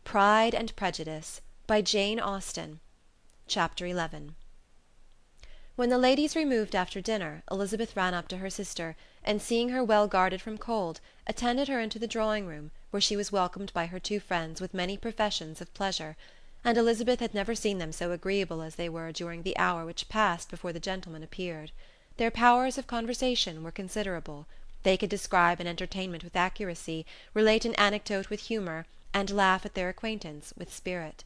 Pride and Prejudice, by Jane Austen. Chapter 11. When the ladies removed after dinner, Elizabeth ran up to her sister, and seeing her well guarded from cold, attended her into the drawing-room, where she was welcomed by her two friends with many professions of pleasure; and Elizabeth had never seen them so agreeable as they were during the hour which passed before the gentlemen appeared. Their powers of conversation were considerable. They could describe an entertainment with accuracy, relate an anecdote with humour, and laugh at their acquaintance with spirit.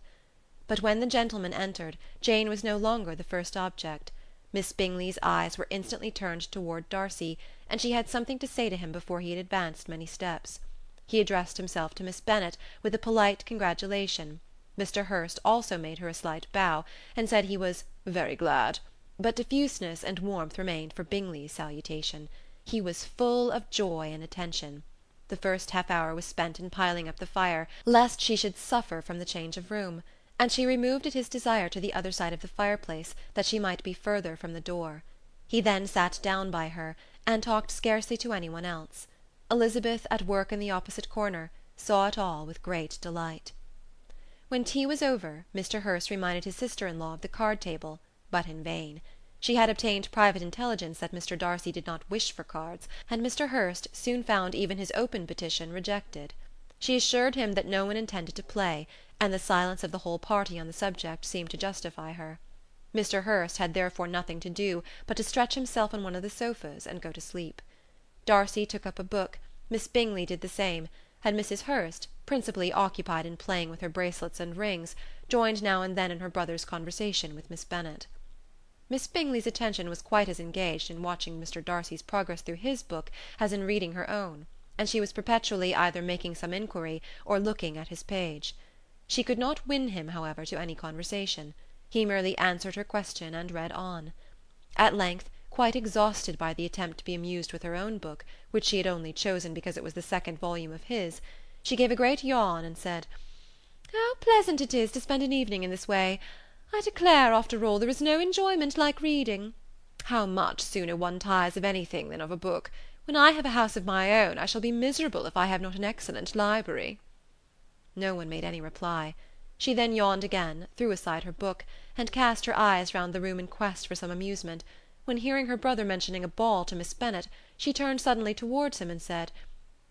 But when the gentlemen entered, Jane was no longer the first object. Miss Bingley's eyes were instantly turned toward Darcy, and she had something to say to him before he had advanced many steps. He addressed himself to Miss Bennet with a polite congratulation. Mr. Hurst also made her a slight bow, and said he was "very glad," but diffuseness and warmth remained for Bingley's salutation. He was full of joy and attention. The first half-hour was spent in piling up the fire, lest she should suffer from the change of room, and she removed at his desire to the other side of the fireplace, that she might be further from the door. He then sat down by her, and talked scarcely to any one else. Elizabeth, at work in the opposite corner, saw it all with great delight. When tea was over, Mr. Hurst reminded his sister-in-law of the card-table, but in vain. She had obtained private intelligence that Mr. Darcy did not wish for cards, and Mr. Hurst soon found even his open petition rejected. She assured him that no one intended to play, and the silence of the whole party on the subject seemed to justify her. Mr. Hurst had therefore nothing to do but to stretch himself on one of the sofas and go to sleep. Darcy took up a book, Miss Bingley did the same, and Mrs. Hurst, principally occupied in playing with her bracelets and rings, joined now and then in her brother's conversation with Miss Bennet. Miss Bingley's attention was quite as engaged in watching Mr. Darcy's progress through his book as in reading her own, and she was perpetually either making some inquiry or looking at his page. She could not win him, however, to any conversation. He merely answered her question and read on. At length, quite exhausted by the attempt to be amused with her own book, which she had only chosen because it was the second volume of his, she gave a great yawn and said, "How pleasant it is to spend an evening in this way! I declare, after all, there is no enjoyment like reading. How much sooner one tires of anything than of a book! When I have a house of my own, I shall be miserable if I have not an excellent library." No one made any reply. She then yawned again, threw aside her book, and cast her eyes round the room in quest for some amusement, when, hearing her brother mentioning a ball to Miss Bennet, she turned suddenly towards him and said,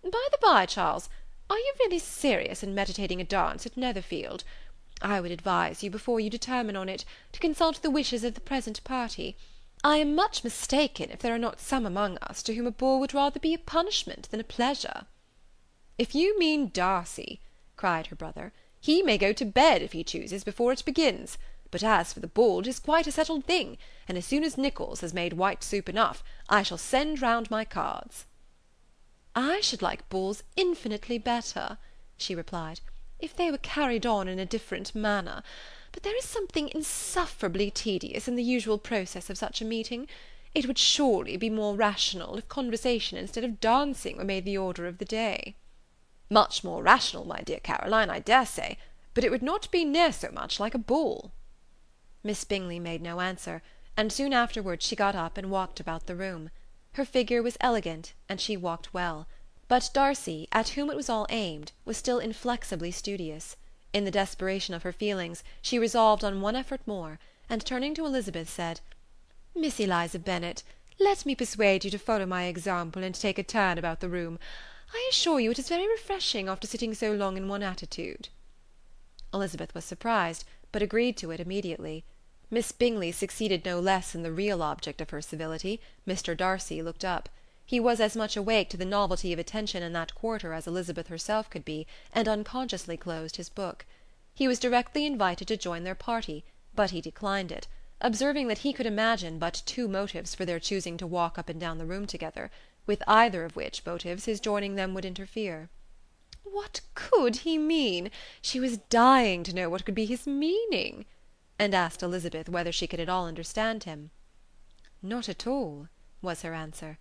"By the by, Charles, are you really serious in meditating a dance at Netherfield? I would advise you, before you determine on it, to consult the wishes of the present party. I am much mistaken if there are not some among us to whom a ball would rather be a punishment than a pleasure." "If you mean Darcy," cried her brother, "he may go to bed, if he chooses, before it begins. But as for the ball, it is quite a settled thing, and as soon as Nicholls has made white soup enough, I shall send round my cards." "I should like balls infinitely better," she replied, "if they were carried on in a different manner. But there is something insufferably tedious in the usual process of such a meeting. It would surely be more rational if conversation instead of dancing were made the order of the day." "Much more rational, my dear Caroline, I dare say, but it would not be near so much like a ball." Miss Bingley made no answer, and soon afterwards she got up and walked about the room. Her figure was elegant, and she walked well; but Darcy, at whom it was all aimed, was still inflexibly studious. In the desperation of her feelings, she resolved on one effort more, and turning to Elizabeth, said, "Miss Eliza Bennet, let me persuade you to follow my example and take a turn about the room. I assure you it is very refreshing after sitting so long in one attitude." Elizabeth was surprised, but agreed to it immediately. Miss Bingley succeeded no less in the real object of her civility. Mr. Darcy looked up. He was as much awake to the novelty of attention in that quarter as Elizabeth herself could be, and unconsciously closed his book. He was directly invited to join their party, but he declined it, observing that he could imagine but two motives for their choosing to walk up and down the room together, with either of which motives his joining them would interfere. What could he mean? She was dying to know what could be his meaning, and asked Elizabeth whether she could at all understand him. "Not at all," was her answer.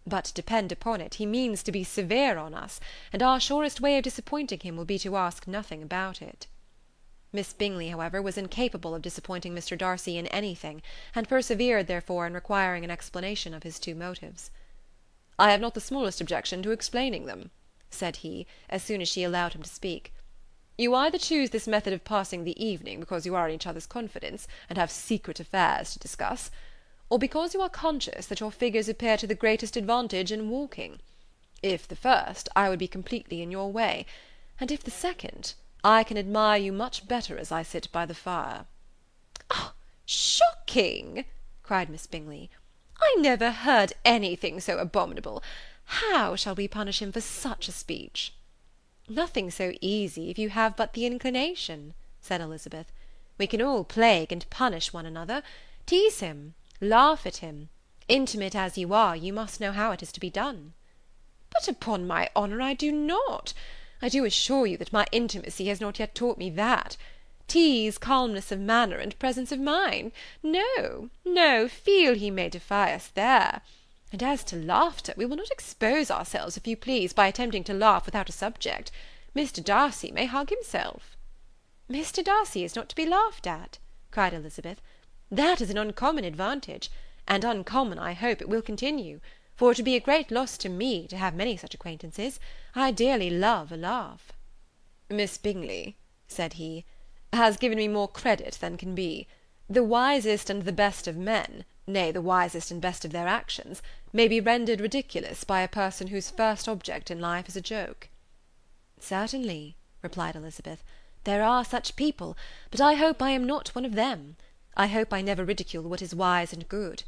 "But depend upon it, he means to be severe on us, and our surest way of disappointing him will be to ask nothing about it." Miss Bingley, however, was incapable of disappointing Mr. Darcy in anything, and persevered, therefore, in requiring an explanation of his two motives. "I have not the smallest objection to explaining them," said he, as soon as she allowed him to speak. You either choose this method of passing the evening because you are in each other's confidence, and have secret affairs to discuss, or because you are conscious that your figures appear to the greatest advantage in walking. If the first, I would be completely in your way, and if the second, I can admire you much better as I sit by the fire." "Ah, shocking!" cried Miss Bingley. "I never heard anything so abominable. How shall we punish him for such a speech?" "Nothing so easy, if you have but the inclination," said Elizabeth. "We can all plague and punish one another, tease him, laugh at him. Intimate as you are, you must know how it is to be done." "But upon my honour I do not. I do assure you that my intimacy has not yet taught me that. Tease, calmness of manner, and presence of mind. No, no, feel he may defy us there. And as to laughter, we will not expose ourselves, if you please, by attempting to laugh without a subject. Mr. Darcy may hug himself." "Mr. Darcy is not to be laughed at," cried Elizabeth. "That is an uncommon advantage, and uncommon I hope it will continue, for it would be a great loss to me to have many such acquaintances. I dearly love a laugh." "Miss Bingley," said he, "has given me more credit than can be. The wisest and the best of men, nay, the wisest and best of their actions, may be rendered ridiculous by a person whose first object in life is a joke." "Certainly," replied Elizabeth, "there are such people, but I hope I am not one of them. I hope I never ridicule what is wise and good.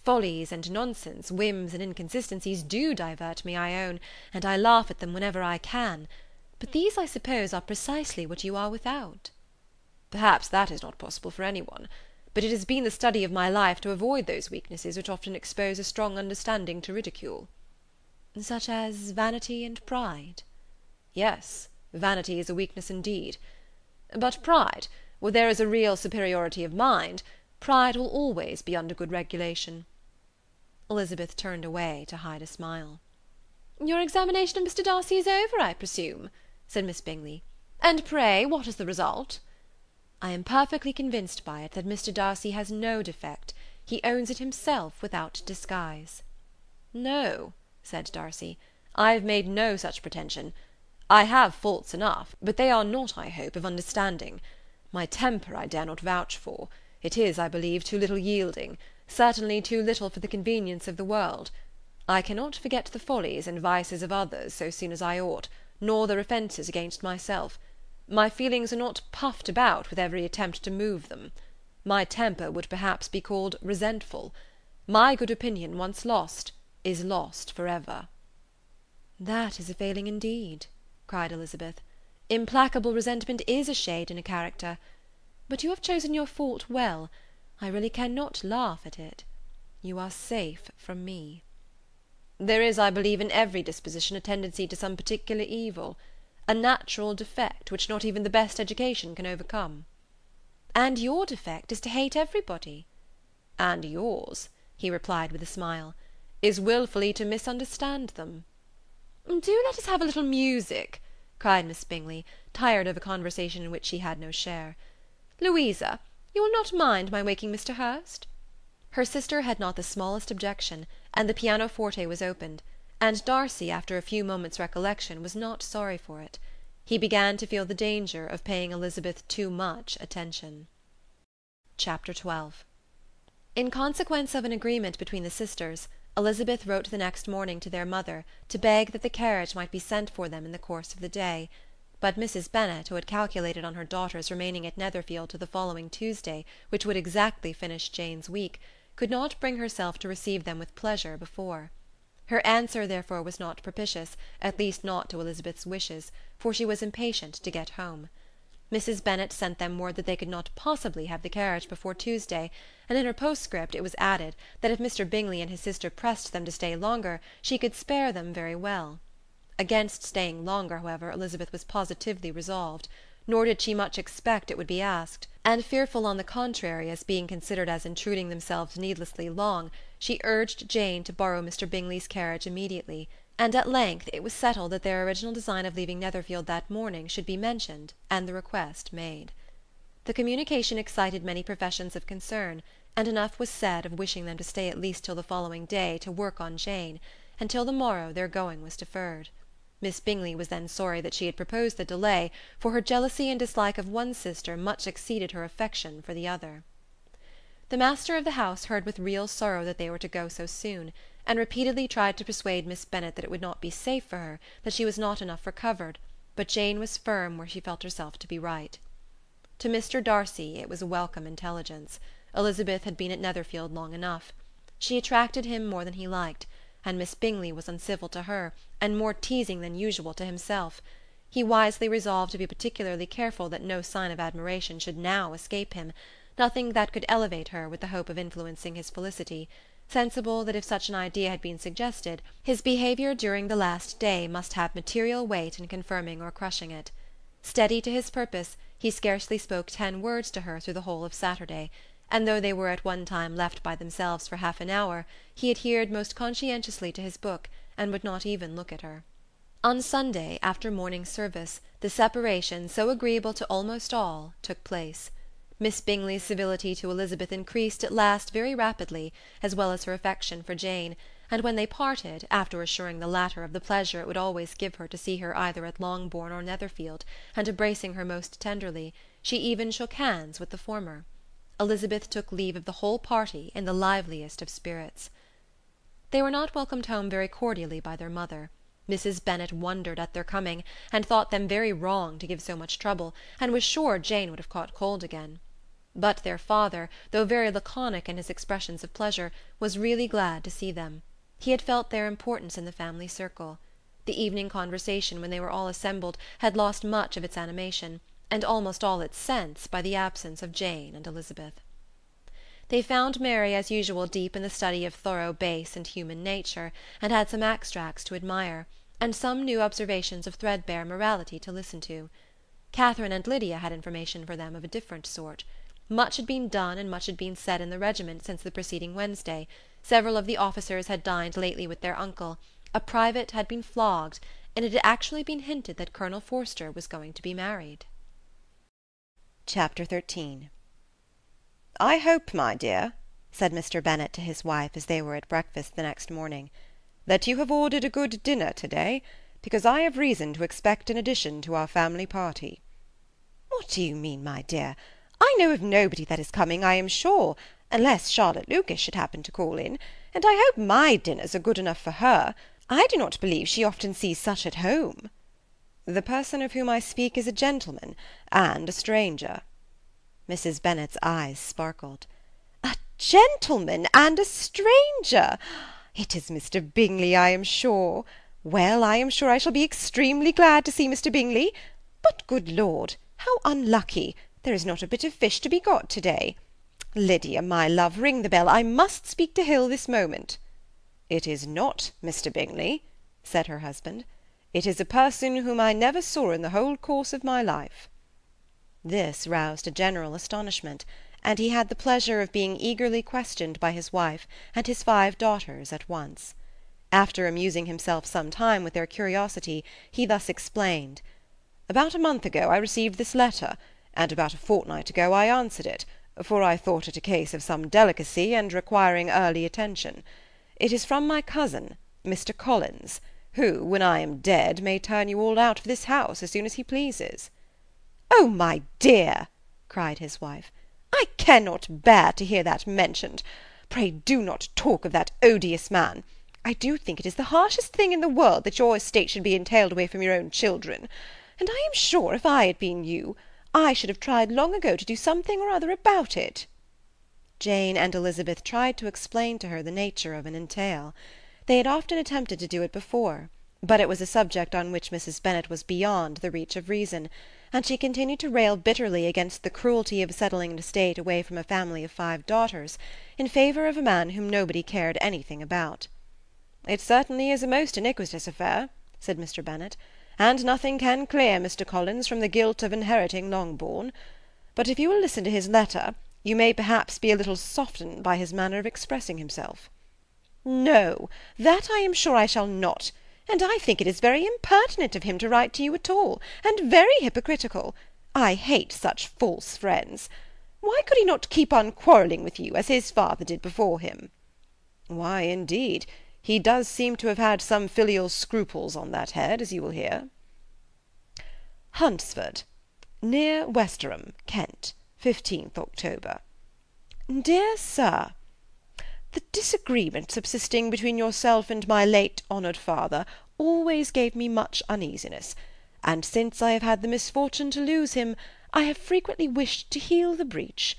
Follies and nonsense, whims and inconsistencies do divert me, I own, and I laugh at them whenever I can. But these, I suppose, are precisely what you are without." "Perhaps that is not possible for any one. But it has been the study of my life to avoid those weaknesses which often expose a strong understanding to ridicule." "Such as vanity and pride?" "Yes, vanity is a weakness indeed. But pride, where there is a real superiority of mind, pride will always be under good regulation." Elizabeth turned away to hide a smile. "Your examination of Mr. Darcy is over, I presume," said Miss Bingley. "And pray, what is the result?" "I am perfectly convinced by it that Mr. Darcy has no defect. He owns it himself without disguise." "No," said Darcy, "I have made no such pretension. I have faults enough, but they are not, I hope, of understanding. My temper I dare not vouch for. It is, I believe, too little yielding, certainly too little for the convenience of the world. I cannot forget the follies and vices of others so soon as I ought, nor their offences against myself. My feelings are not puffed about with every attempt to move them. My temper would perhaps be called resentful. My good opinion, once lost, is lost for ever." "That is a failing indeed," cried Elizabeth. "Implacable resentment is a shade in a character. But you have chosen your fault well. I really cannot laugh at it. You are safe from me." "There is, I believe, in every disposition a tendency to some particular evil, a natural defect which not even the best education can overcome." "And your defect is to hate everybody." "And yours," he replied with a smile, "is wilfully to misunderstand them." "Do let us have a little music," cried Miss Bingley, tired of a conversation in which she had no share. "Louisa, you will not mind my waking Mr. Hurst?" Her sister had not the smallest objection, and the pianoforte was opened, and Darcy, after a few moments' recollection, was not sorry for it. He began to feel the danger of paying Elizabeth too much attention. Chapter 12. In consequence of an agreement between the sisters, Elizabeth wrote the next morning to their mother to beg that the carriage might be sent for them in the course of the day. But Mrs. Bennett, who had calculated on her daughters remaining at Netherfield till the following Tuesday, which would exactly finish Jane's week, could not bring herself to receive them with pleasure before. Her answer therefore was not propitious, at least not to Elizabeth's wishes, for she was impatient to get home. Mrs. Bennett sent them word that they could not possibly have the carriage before Tuesday, and in her postscript it was added that if Mr. Bingley and his sister pressed them to stay longer, she could spare them very well. Against staying longer, however, Elizabeth was positively resolved, nor did she much expect it would be asked, and fearful on the contrary as being considered as intruding themselves needlessly long, she urged Jane to borrow Mr. Bingley's carriage immediately, and at length it was settled that their original design of leaving Netherfield that morning should be mentioned and the request made. The communication excited many professions of concern, and enough was said of wishing them to stay at least till the following day to work on Jane, and till the morrow their going was deferred. Miss Bingley was then sorry that she had proposed the delay, for her jealousy and dislike of one sister much exceeded her affection for the other. The master of the house heard with real sorrow that they were to go so soon, and repeatedly tried to persuade Miss Bennet that it would not be safe for her, that she was not enough recovered, but Jane was firm where she felt herself to be right. To Mr. Darcy it was a welcome intelligence. Elizabeth had been at Netherfield long enough. She attracted him more than he liked, and Miss Bingley was uncivil to her, and more teasing than usual to himself. He wisely resolved to be particularly careful that no sign of admiration should now escape him, nothing that could elevate her with the hope of influencing his felicity, sensible that if such an idea had been suggested, his behaviour during the last day must have material weight in confirming or crushing it. Steady to his purpose, he scarcely spoke 10 words to her through the whole of Saturday, and though they were at one time left by themselves for half an hour, he adhered most conscientiously to his book, and would not even look at her. On Sunday, after morning service, the separation, so agreeable to almost all, took place. Miss Bingley's civility to Elizabeth increased at last very rapidly, as well as her affection for Jane, and when they parted, after assuring the latter of the pleasure it would always give her to see her either at Longbourn or Netherfield, and embracing her most tenderly, she even shook hands with the former. Elizabeth took leave of the whole party in the liveliest of spirits. They were not welcomed home very cordially by their mother. Mrs. Bennet wondered at their coming, and thought them very wrong to give so much trouble, and was sure Jane would have caught cold again. But their father, though very laconic in his expressions of pleasure, was really glad to see them. He had felt their importance in the family circle. The evening conversation, when they were all assembled, had lost much of its animation, and almost all its sense, by the absence of Jane and Elizabeth. They found Mary as usual deep in the study of thorough base and human nature, and had some extracts to admire, and some new observations of threadbare morality to listen to. Catherine and Lydia had information for them of a different sort. Much had been done and much had been said in the regiment since the preceding Wednesday. Several of the officers had dined lately with their uncle, a private had been flogged, and it had actually been hinted that Colonel Forster was going to be married. Chapter 13. "I hope, my dear," said Mr. Bennet to his wife as they were at breakfast the next morning, "that you have ordered a good dinner to-day, because I have reason to expect an addition to our family party." "What do you mean, my dear? I know of nobody that is coming, I am sure, unless Charlotte Lucas should happen to call in, and I hope my dinners are good enough for her. I do not believe she often sees such at home." "The person of whom I speak is a gentleman, and a stranger." Mrs. Bennet's eyes sparkled. "A gentleman and a stranger! It is Mr. Bingley, I am sure. Well, I am sure I shall be extremely glad to see Mr. Bingley. But, good Lord, how unlucky! There is not a bit of fish to be got to-day. Lydia, my love, ring the bell. I must speak to Hill this moment." "It is not Mr. Bingley," said her husband. "It is a person whom I never saw in the whole course of my life." This roused a general astonishment, and he had the pleasure of being eagerly questioned by his wife and his 5 daughters at once. After amusing himself some time with their curiosity, he thus explained: "About a month ago I received this letter, and about a fortnight ago I answered it, for I thought it a case of some delicacy and requiring early attention. It is from my cousin, Mr. Collins, who, when I am dead, may turn you all out of this house as soon as he pleases." "Oh, my dear," cried his wife, "I cannot bear to hear that mentioned. Pray do not talk of that odious man. I do think it is the harshest thing in the world that your estate should be entailed away from your own children, and I am sure if I had been you, I should have tried long ago to do something or other about it." Jane and Elizabeth tried to explain to her the nature of an entail. They had often attempted to do it before, but it was a subject on which Mrs. Bennet was beyond the reach of reason, and she continued to rail bitterly against the cruelty of settling an estate away from a family of 5 daughters, in favour of a man whom nobody cared anything about. "It certainly is a most iniquitous affair," said Mr. Bennet, "and nothing can clear Mr. Collins from the guilt of inheriting Longbourn. But if you will listen to his letter, you may perhaps be a little softened by his manner of expressing himself." "No, that I am sure I shall not, and I think it is very impertinent of him to write to you at all, and very hypocritical. I hate such false friends. Why could he not keep on quarrelling with you, as his father did before him?" "Why, indeed, He does seem to have had some filial scruples on that head, as you will hear. Hunsford, near Westerham, Kent, 15th October. Dear Sir, the disagreement subsisting between yourself and my late honoured father always gave me much uneasiness, and since I have had the misfortune to lose him, I have frequently wished to heal the breach,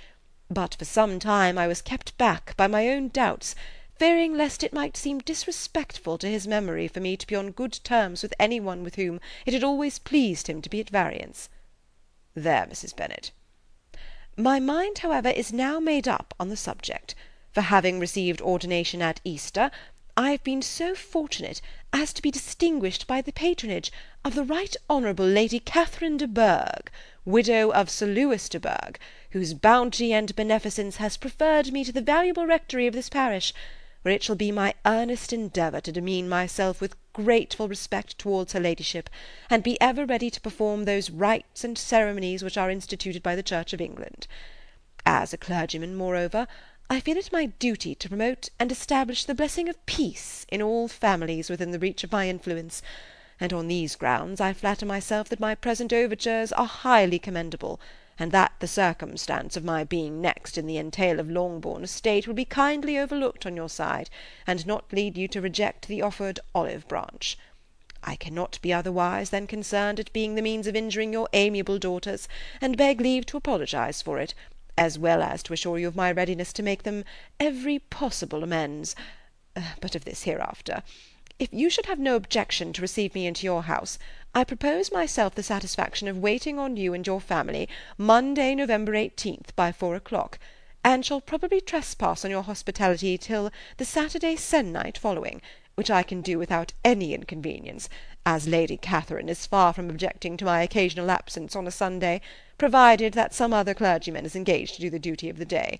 but for some time I was kept back by my own doubts, fearing lest it might seem disrespectful to his memory for me to be on good terms with any one with whom it had always pleased him to be at variance. There, Mrs. Bennet. My mind, however, is now made up on the subject, for having received ordination at Easter, I have been so fortunate as to be distinguished by the patronage of the Right Honourable Lady Catherine de Bourgh, widow of Sir Lewis de Bourgh, whose bounty and beneficence has preferred me to the valuable rectory of this parish, where it shall be my earnest endeavour to demean myself with grateful respect towards her ladyship, and be ever ready to perform those rites and ceremonies which are instituted by the Church of England. As a clergyman, moreover, I feel it my duty to promote and establish the blessing of peace in all families within the reach of my influence, and on these grounds I flatter myself that my present overtures are highly commendable, and that the circumstance of my being next in the entail of Longbourn estate will be kindly overlooked on your side, and not lead you to reject the offered olive branch. I cannot be otherwise than concerned at being the means of injuring your amiable daughters, and beg leave to apologize for it, as well as to assure you of my readiness to make them every possible amends. But of this hereafter. If you should have no objection to receive me into your house, I propose myself the satisfaction of waiting on you and your family Monday, November 18th, by 4 o'clock, and shall probably trespass on your hospitality till the Saturday se'nnight following, which I can do without any inconvenience, as Lady Catherine is far from objecting to my occasional absence on a Sunday, provided that some other clergyman is engaged to do the duty of the day.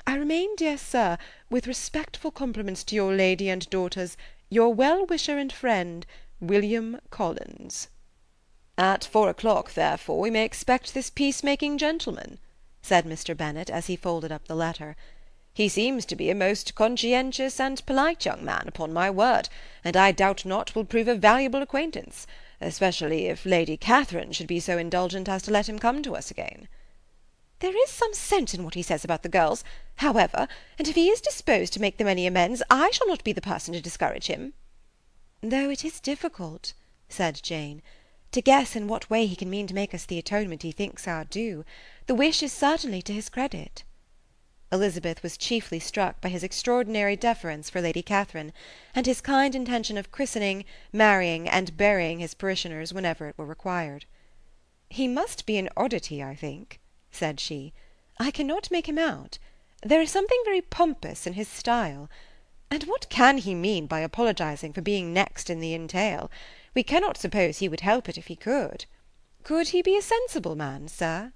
I remain, dear sir, with respectful compliments to your lady and daughters, your well-wisher and friend, William Collins. At 4 o'clock, therefore, we may expect this peace-making gentleman, said Mr. Bennet, as he folded up the letter. He seems to be a most conscientious and polite young man, upon my word, and I doubt not will prove a valuable acquaintance, especially if Lady Catherine should be so indulgent as to let him come to us again. There is some sense in what he says about the girls, however, and if he is disposed to make them any amends, I shall not be the person to discourage him. Though it is difficult, said Jane, to guess in what way he can mean to make us the atonement he thinks our due. The wish is certainly to his credit. Elizabeth was chiefly struck by his extraordinary deference for Lady Catherine, and his kind intention of christening, marrying, and burying his parishioners whenever it were required. He must be an oddity, I think, said she. I cannot make him out. There is something very pompous in his style. And what can he mean by apologizing for being next in the entail? We cannot suppose he would help it if he could. Could he be a sensible man, sir?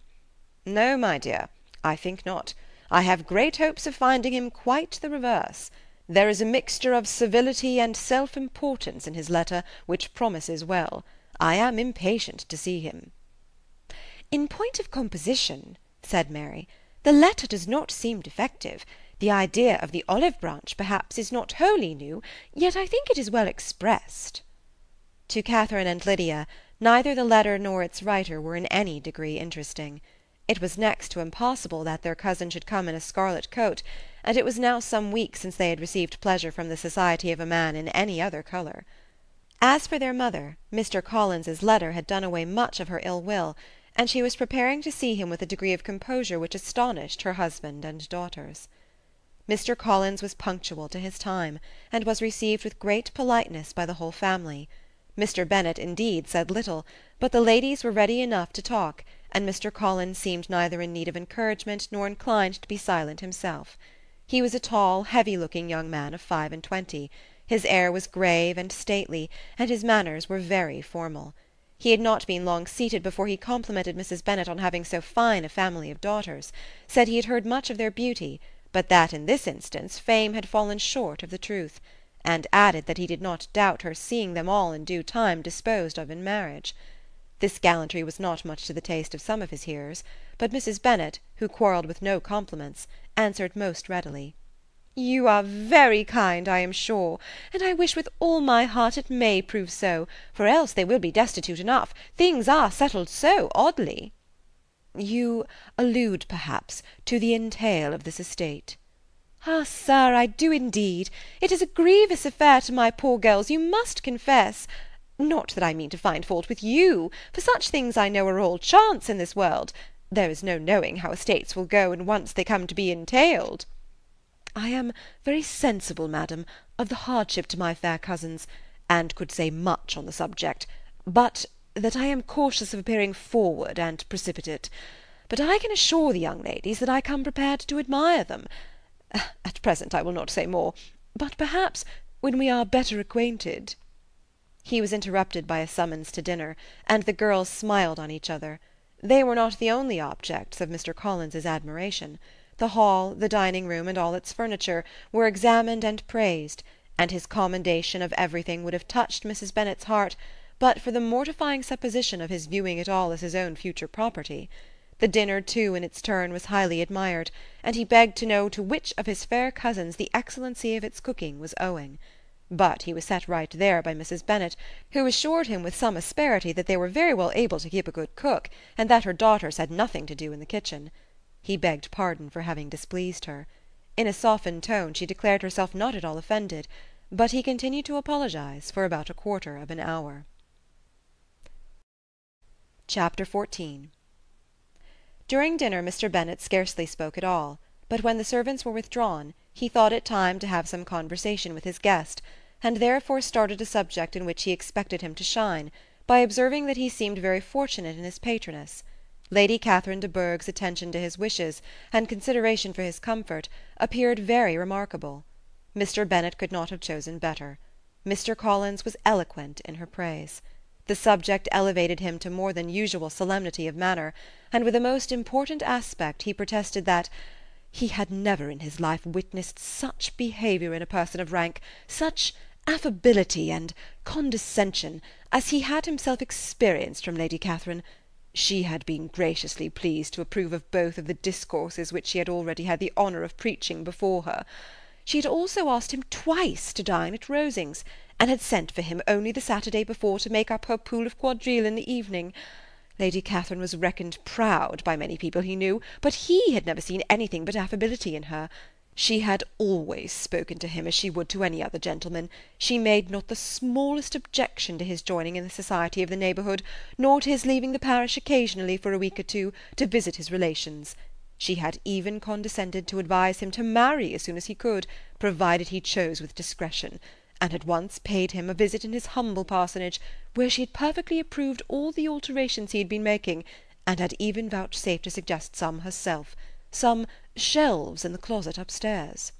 No, my dear, I think not. I have great hopes of finding him quite the reverse. There is a mixture of civility and self-importance in his letter which promises well. I am impatient to see him. In point of composition, said Mary, the letter does not seem defective. The idea of the olive branch, perhaps, is not wholly new, yet I think it is well expressed. To Catherine and Lydia, neither the letter nor its writer were in any degree interesting. It was next to impossible that their cousin should come in a scarlet coat, and it was now some weeks since they had received pleasure from the society of a man in any other colour. As for their mother, Mr. Collins's letter had done away much of her ill will, and she was preparing to see him with a degree of composure which astonished her husband and daughters. Mr. Collins was punctual to his time, and was received with great politeness by the whole family. Mr. Bennett, indeed, said little, but the ladies were ready enough to talk, and Mr. Collins seemed neither in need of encouragement nor inclined to be silent himself. He was a tall, heavy-looking young man of 25. His air was grave and stately, and his manners were very formal. He had not been long seated before he complimented Mrs. Bennet on having so fine a family of daughters, said he had heard much of their beauty, but that in this instance fame had fallen short of the truth, and added that he did not doubt her seeing them all in due time disposed of in marriage. This gallantry was not much to the taste of some of his hearers, but Mrs. Bennet, who quarrelled with no compliments, answered most readily. You are very kind, I am sure, and I wish with all my heart it may prove so, for else they will be destitute enough. Things are settled so oddly. You allude, perhaps, to the entail of this estate. Ah, sir, I do indeed. It is a grievous affair to my poor girls, you must confess. Not that I mean to find fault with you, for such things I know are all chance in this world. There is no knowing how estates will go when once they come to be entailed. I am very sensible, madam, of the hardship to my fair cousins, and could say much on the subject, but that I am cautious of appearing forward and precipitate. But I can assure the young ladies that I come prepared to admire them. At present I will not say more, but perhaps when we are better acquainted—" He was interrupted by a summons to dinner, and the girls smiled on each other. They were not the only objects of Mr. Collins's admiration. The hall, the dining-room, and all its furniture, were examined and praised, and his commendation of everything would have touched Mrs. Bennett's heart, but for the mortifying supposition of his viewing it all as his own future property. The dinner, too, in its turn, was highly admired, and he begged to know to which of his fair cousins the excellency of its cooking was owing. But he was set right there by Mrs. Bennett, who assured him with some asperity that they were very well able to keep a good cook, and that her daughters had nothing to do in the kitchen. He begged pardon for having displeased her. In a softened tone she declared herself not at all offended, but he continued to apologize for about a quarter of an hour. Chapter 14. During dinner Mr. Bennett scarcely spoke at all, but when the servants were withdrawn, he thought it time to have some conversation with his guest, and therefore started a subject in which he expected him to shine, by observing that he seemed very fortunate in his patroness. Lady Catherine de Bourgh's attention to his wishes, and consideration for his comfort, appeared very remarkable. Mr. Bennett could not have chosen better. Mr. Collins was eloquent in her praise. The subject elevated him to more than usual solemnity of manner, and with a most important aspect he protested that he had never in his life witnessed such behaviour in a person of rank, such affability and condescension, as he had himself experienced from Lady Catherine. She had been graciously pleased to approve of both of the discourses which he had already had the honour of preaching before her. She had also asked him twice to dine at Rosings, and had sent for him only the Saturday before to make up her pool of quadrille in the evening. Lady Catherine was reckoned proud by many people he knew, but he had never seen anything but affability in her. She had always spoken to him as she would to any other gentleman. She made not the smallest objection to his joining in the society of the neighbourhood, nor to his leaving the parish occasionally for a week or two, to visit his relations. She had even condescended to advise him to marry as soon as he could, provided he chose with discretion, and had once paid him a visit in his humble parsonage, where she had perfectly approved all the alterations he had been making, and had even vouchsafed to suggest some herself, some shelves in the closet upstairs.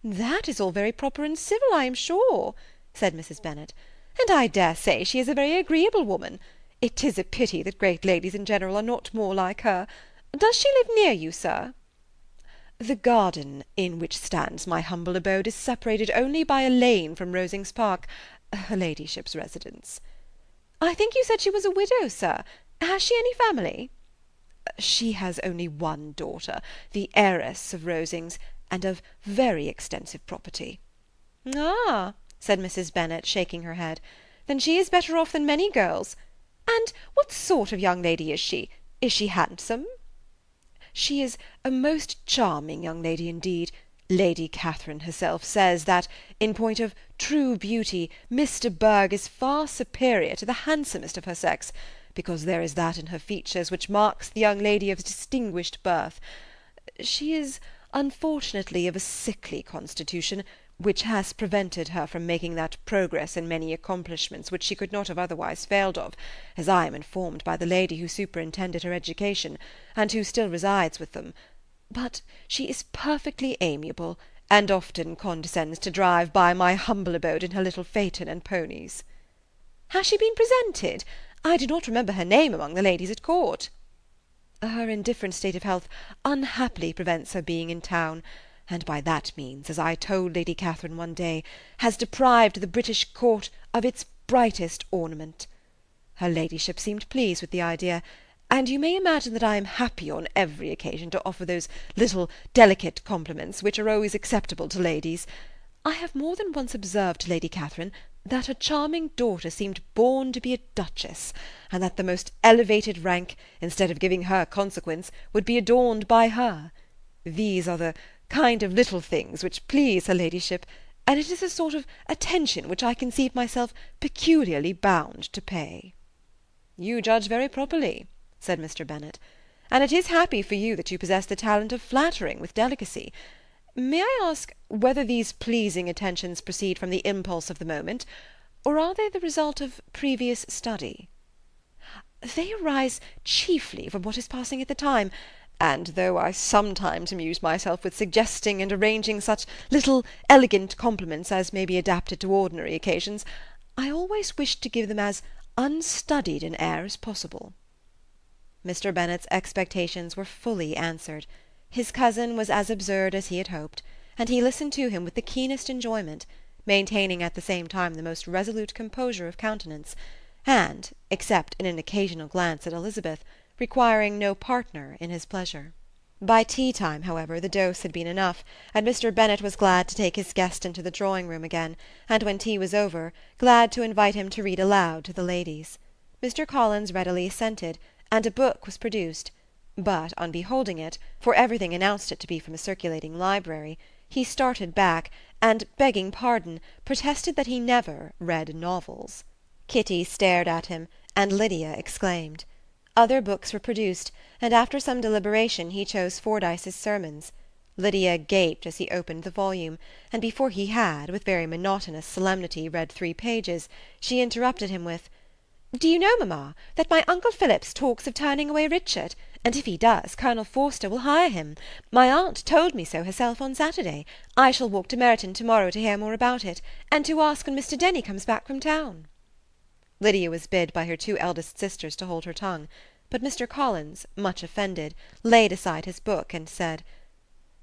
"That is all very proper and civil, I am sure," said Mrs. Bennet, "and I dare say she is a very agreeable woman. It is a pity that great ladies in general are not more like her. Does she live near you, sir?" "The garden in which stands my humble abode is separated only by a lane from Rosings Park, her ladyship's residence." "I think you said she was a widow, sir. Has she any family?" "She has only one daughter, the heiress of Rosings, and of very extensive property." "Ah," said Mrs. Bennet, shaking her head, "then she is better off than many girls. And what sort of young lady is she? Is she handsome?" "She is a most charming young lady indeed. Lady Catherine herself says that, in point of true beauty, Miss de Bourgh is far superior to the handsomest of her sex, because there is that in her features which marks the young lady of distinguished birth. She is unfortunately of a sickly constitution, which has prevented her from making that progress in many accomplishments which she could not have otherwise failed of, as I am informed by the lady who superintended her education, and who still resides with them. But she is perfectly amiable, and often condescends to drive by my humble abode in her little phaeton and ponies." "Has she been presented? I do not remember her name among the ladies at court." "Her indifferent state of health unhappily prevents her being in town, and by that means, as I told Lady Catherine one day, has deprived the British court of its brightest ornament. Her ladyship seemed pleased with the idea, and you may imagine that I am happy on every occasion to offer those little delicate compliments which are always acceptable to ladies. I have more than once observed to Lady Catherine that her charming daughter seemed born to be a duchess, and that the most elevated rank, instead of giving her consequence, would be adorned by her. These are the kind of little things which please her ladyship, and it is a sort of attention which I conceive myself peculiarly bound to pay." "You judge very properly," said Mr. Bennet, "and it is happy for you that you possess the talent of flattering with delicacy. May I ask whether these pleasing attentions proceed from the impulse of the moment, or are they the result of previous study?" "They arise chiefly from what is passing at the time, and though I sometimes amuse myself with suggesting and arranging such little elegant compliments as may be adapted to ordinary occasions, I always wish to give them as unstudied an air as possible." Mr. Bennet's expectations were fully answered. His cousin was as absurd as he had hoped, and he listened to him with the keenest enjoyment, maintaining at the same time the most resolute composure of countenance, and, except in an occasional glance at Elizabeth, requiring no partner in his pleasure. By tea-time, however, the dose had been enough, and Mr. Bennet was glad to take his guest into the drawing-room again, and when tea was over, glad to invite him to read aloud to the ladies. Mr. Collins readily assented, and a book was produced, but on beholding it, for everything announced it to be from a circulating library, he started back, and, begging pardon, protested that he never read novels. Kitty stared at him, and Lydia exclaimed. Other books were produced, and after some deliberation he chose Fordyce's Sermons. Lydia gaped as he opened the volume, and before he had, with very monotonous solemnity, read 3 pages, she interrupted him with, "Do you know, mamma, that my uncle Phillips talks of turning away Richard, and if he does, Colonel Forster will hire him. My aunt told me so herself on Saturday. I shall walk to Meryton to-morrow to hear more about it, and to ask when Mr. Denny comes back from town." Lydia was bid by her 2 eldest sisters to hold her tongue, but Mr. Collins, much offended, laid aside his book, and said,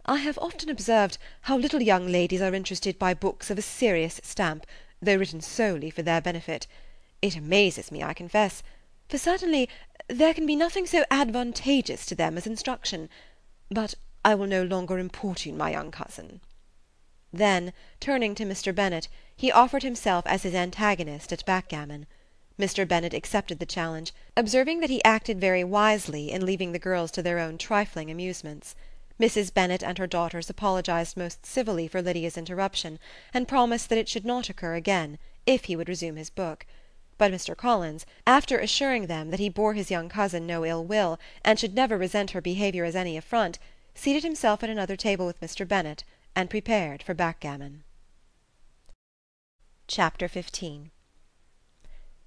"I have often observed how little young ladies are interested by books of a serious stamp, though written solely for their benefit. It amazes me, I confess, for certainly there can be nothing so advantageous to them as instruction. But I will no longer importune my young cousin." Then, turning to Mr. Bennet, he offered himself as his antagonist at backgammon. Mr. Bennet accepted the challenge, observing that he acted very wisely in leaving the girls to their own trifling amusements. Mrs. Bennet and her daughters apologized most civilly for Lydia's interruption, and promised that it should not occur again, if he would resume his book. But Mr. Collins, after assuring them that he bore his young cousin no ill will, and should never resent her behaviour as any affront, seated himself at another table with Mr. Bennet, and prepared for backgammon. Chapter 15.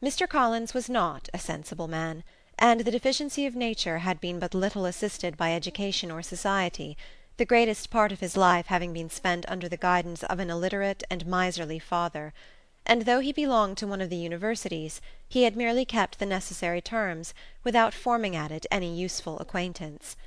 Mr. Collins was not a sensible man, and the deficiency of nature had been but little assisted by education or society, the greatest part of his life having been spent under the guidance of an illiterate and miserly father; and though he belonged to one of the universities, he had merely kept the necessary terms, without forming at it any useful acquaintance.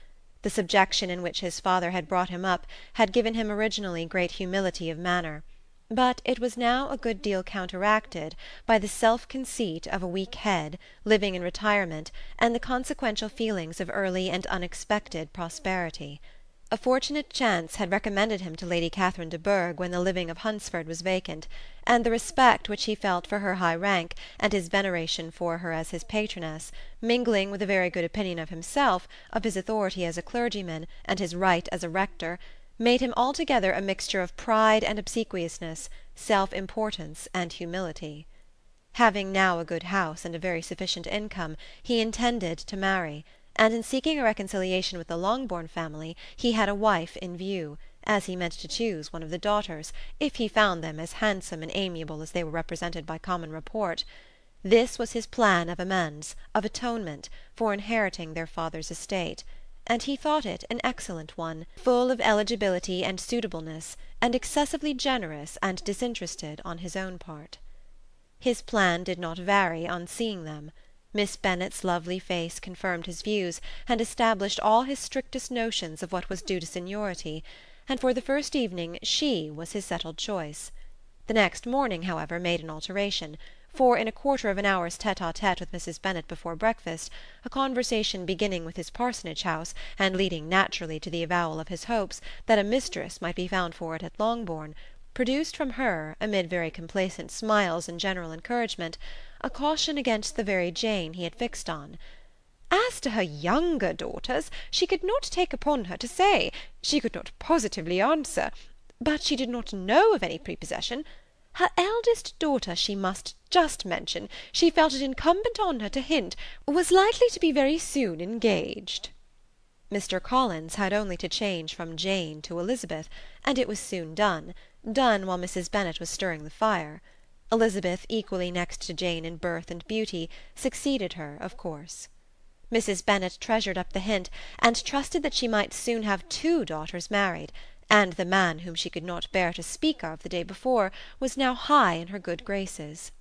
The subjection in which his father had brought him up had given him originally great humility of manner, but it was now a good deal counteracted by the self-conceit of a weak head, living in retirement, and the consequential feelings of early and unexpected prosperity. A fortunate chance had recommended him to Lady Catherine de Bourgh when the living of Hunsford was vacant, and the respect which he felt for her high rank, and his veneration for her as his patroness, mingling with a very good opinion of himself, of his authority as a clergyman, and his right as a rector, made him altogether a mixture of pride and obsequiousness, self-importance and humility. Having now a good house and a very sufficient income, he intended to marry, and in seeking a reconciliation with the Longbourn family he had a wife in view, as he meant to choose one of the daughters, if he found them as handsome and amiable as they were represented by common report. This was his plan of amends, of atonement, for inheriting their father's estate, and he thought it an excellent one, full of eligibility and suitableness, and excessively generous and disinterested on his own part. His plan did not vary on seeing them. Miss Bennet's lovely face confirmed his views, and established all his strictest notions of what was due to seniority, and for the first evening she was his settled choice. The next morning, however, made an alteration, for in a quarter of an hour's tete-a-tete with Mrs. Bennet before breakfast, a conversation beginning with his parsonage house, and leading naturally to the avowal of his hopes that a mistress might be found for it at Longbourn, produced from her, amid very complacent smiles and general encouragement, a caution against the very Jane he had fixed on. As to her younger daughters, she could not take upon her to say, she could not positively answer, but she did not know of any prepossession. Her eldest daughter she must just mention, she felt it incumbent on her to hint, was likely to be very soon engaged. Mr. Collins had only to change from Jane to Elizabeth, and it was soon done while Mrs. Bennet was stirring the fire. Elizabeth, equally next to Jane in birth and beauty, succeeded her, of course. Mrs. Bennet treasured up the hint, and trusted that she might soon have 2 daughters married, and the man whom she could not bear to speak of the day before was now high in her good graces.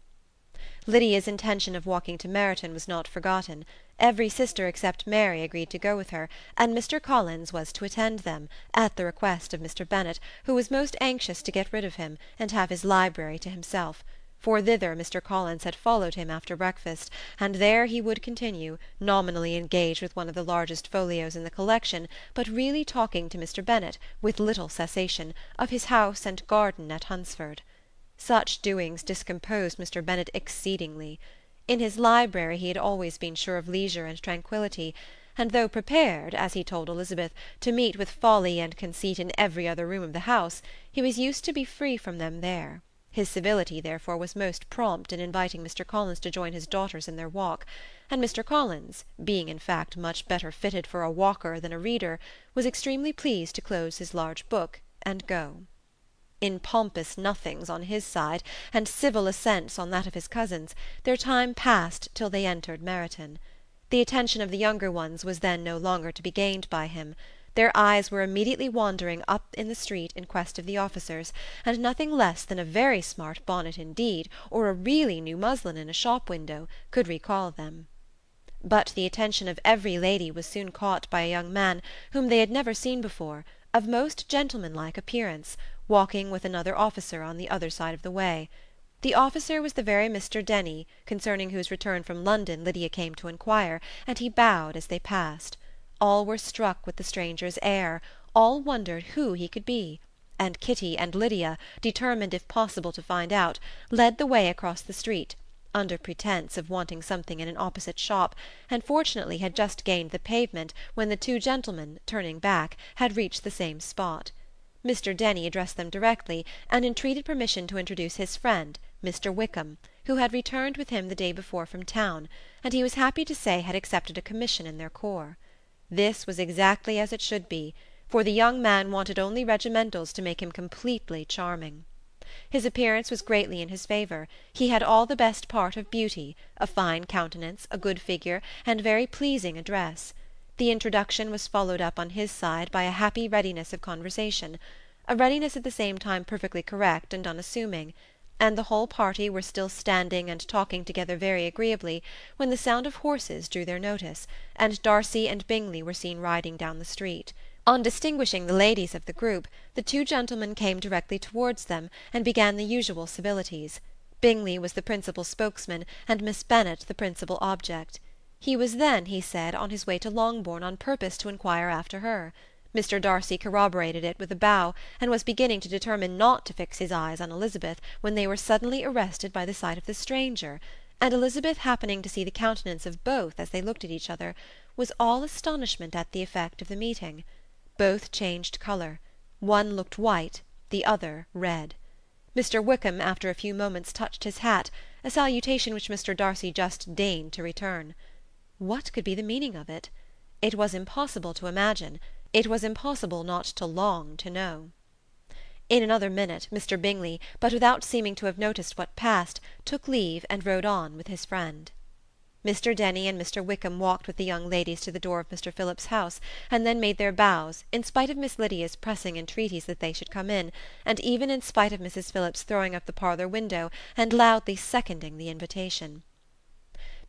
Lydia's intention of walking to Meryton was not forgotten. Every sister except Mary agreed to go with her, and Mr. Collins was to attend them, at the request of Mr. Bennet, who was most anxious to get rid of him, and have his library to himself, for thither Mr. Collins had followed him after breakfast, and there he would continue, nominally engaged with one of the largest folios in the collection, but really talking to Mr. Bennet, with little cessation, of his house and garden at Hunsford. Such doings discomposed Mr. Bennet exceedingly. In his library he had always been sure of leisure and tranquillity, and though prepared, as he told Elizabeth, to meet with folly and conceit in every other room of the house, he was used to be free from them there. His civility, therefore, was most prompt in inviting Mr. Collins to join his daughters in their walk, and Mr. Collins, being in fact much better fitted for a walker than a reader, was extremely pleased to close his large book and go. In pompous nothings on his side, and civil assents on that of his cousins, their time passed till they entered Meryton. The attention of the younger ones was then no longer to be gained by him. Their eyes were immediately wandering up in the street in quest of the officers, and nothing less than a very smart bonnet indeed, or a really new muslin in a shop window, could recall them. But the attention of every lady was soon caught by a young man whom they had never seen before, of most gentlemanlike appearance, walking with another officer on the other side of the way. The officer was the very Mr. Denny, concerning whose return from London Lydia came to inquire, and he bowed as they passed. All were struck with the stranger's air, all wondered who he could be, and Kitty and Lydia, determined if possible to find out, led the way across the street, under pretence of wanting something in an opposite shop, and fortunately had just gained the pavement when the 2 gentlemen, turning back, had reached the same spot. Mr. Denny addressed them directly, and entreated permission to introduce his friend, Mr. Wickham, who had returned with him the day before from town, and he was happy to say had accepted a commission in their corps. This was exactly as it should be, for the young man wanted only regimentals to make him completely charming. His appearance was greatly in his favour. He had all the best part of beauty, a fine countenance, a good figure, and very pleasing address. The introduction was followed up on his side by a happy readiness of conversation, a readiness at the same time perfectly correct and unassuming, and the whole party were still standing and talking together very agreeably, when the sound of horses drew their notice, and Darcy and Bingley were seen riding down the street. On distinguishing the ladies of the group, the 2 gentlemen came directly towards them, and began the usual civilities. Bingley was the principal spokesman, and Miss Bennet the principal object. He was then, he said, on his way to Longbourn on purpose to inquire after her. Mr. Darcy corroborated it with a bow, and was beginning to determine not to fix his eyes on Elizabeth, when they were suddenly arrested by the sight of the stranger, and Elizabeth, happening to see the countenance of both as they looked at each other, was all astonishment at the effect of the meeting. Both changed colour. One looked white, the other red. Mr. Wickham after a few moments touched his hat, a salutation which Mr. Darcy just deigned to return. What could be the meaning of it? It was impossible to imagine. It was impossible not to long to know. In another minute Mr. Bingley, but without seeming to have noticed what passed, took leave and rode on with his friend. Mr. Denny and Mr. Wickham walked with the young ladies to the door of Mr. Phillips's house, and then made their bows, in spite of Miss Lydia's pressing entreaties that they should come in, and even in spite of Mrs. Phillips throwing up the parlour window and loudly seconding the invitation.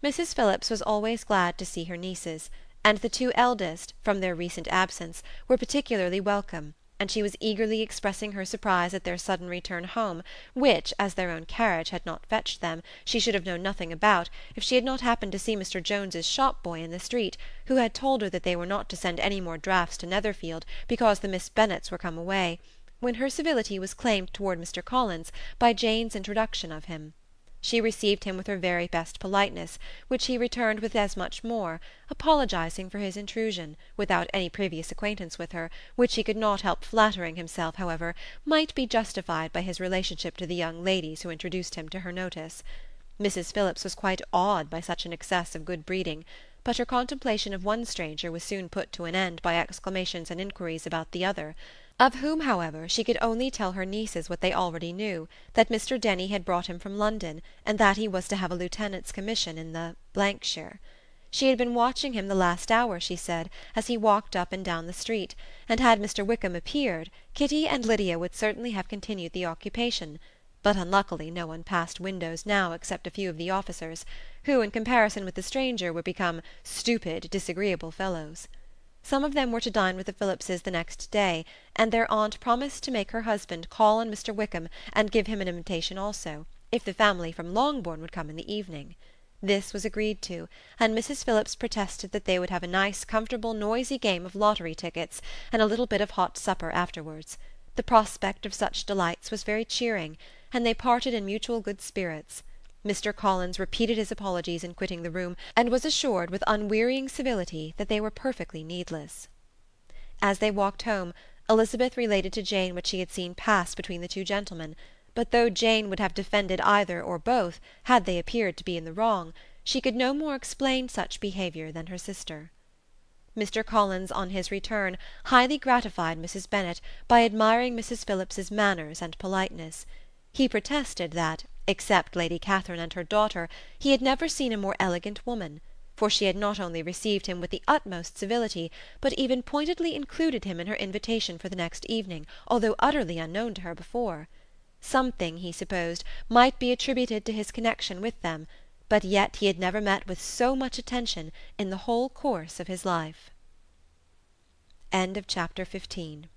Mrs. Phillips was always glad to see her nieces, and the 2 eldest, from their recent absence, were particularly welcome, and she was eagerly expressing her surprise at their sudden return home, which, as their own carriage had not fetched them, she should have known nothing about, if she had not happened to see Mr. Jones's shop-boy in the street, who had told her that they were not to send any more drafts to Netherfield, because the Miss Bennetts were come away, when her civility was claimed toward Mr. Collins by Jane's introduction of him. She received him with her very best politeness, which he returned with as much more, apologizing for his intrusion, without any previous acquaintance with her, which he could not help flattering himself, however, might be justified by his relationship to the young ladies who introduced him to her notice. Mrs. Phillips was quite awed by such an excess of good breeding, but her contemplation of one stranger was soon put to an end by exclamations and inquiries about the other, of whom, however, she could only tell her nieces what they already knew, that Mr. Denny had brought him from London, and that he was to have a lieutenant's commission in the shire. She had been watching him the last hour, she said, as he walked up and down the street, and had Mr. Wickham appeared, Kitty and Lydia would certainly have continued the occupation, but unluckily no one passed windows now except a few of the officers, who, in comparison with the stranger, were become stupid, disagreeable fellows. Some of them were to dine with the Phillipses the next day, and their aunt promised to make her husband call on Mr. Wickham and give him an invitation also, if the family from Longbourn would come in the evening. This was agreed to, and Mrs. Phillips protested that they would have a nice, comfortable, noisy game of lottery tickets, and a little bit of hot supper afterwards. The prospect of such delights was very cheering, and they parted in mutual good spirits. Mr. Collins repeated his apologies in quitting the room, and was assured with unwearying civility that they were perfectly needless. As they walked home, Elizabeth related to Jane what she had seen pass between the two gentlemen, but though Jane would have defended either or both, had they appeared to be in the wrong, she could no more explain such behaviour than her sister. Mr. Collins, on his return, highly gratified Mrs. Bennet by admiring Mrs. Phillips's manners and politeness. He protested that, except Lady Catherine and her daughter, he had never seen a more elegant woman, for she had not only received him with the utmost civility, but even pointedly included him in her invitation for the next evening, although utterly unknown to her before. Something, he supposed, might be attributed to his connection with them, but yet he had never met with so much attention in the whole course of his life. End of Chapter 15.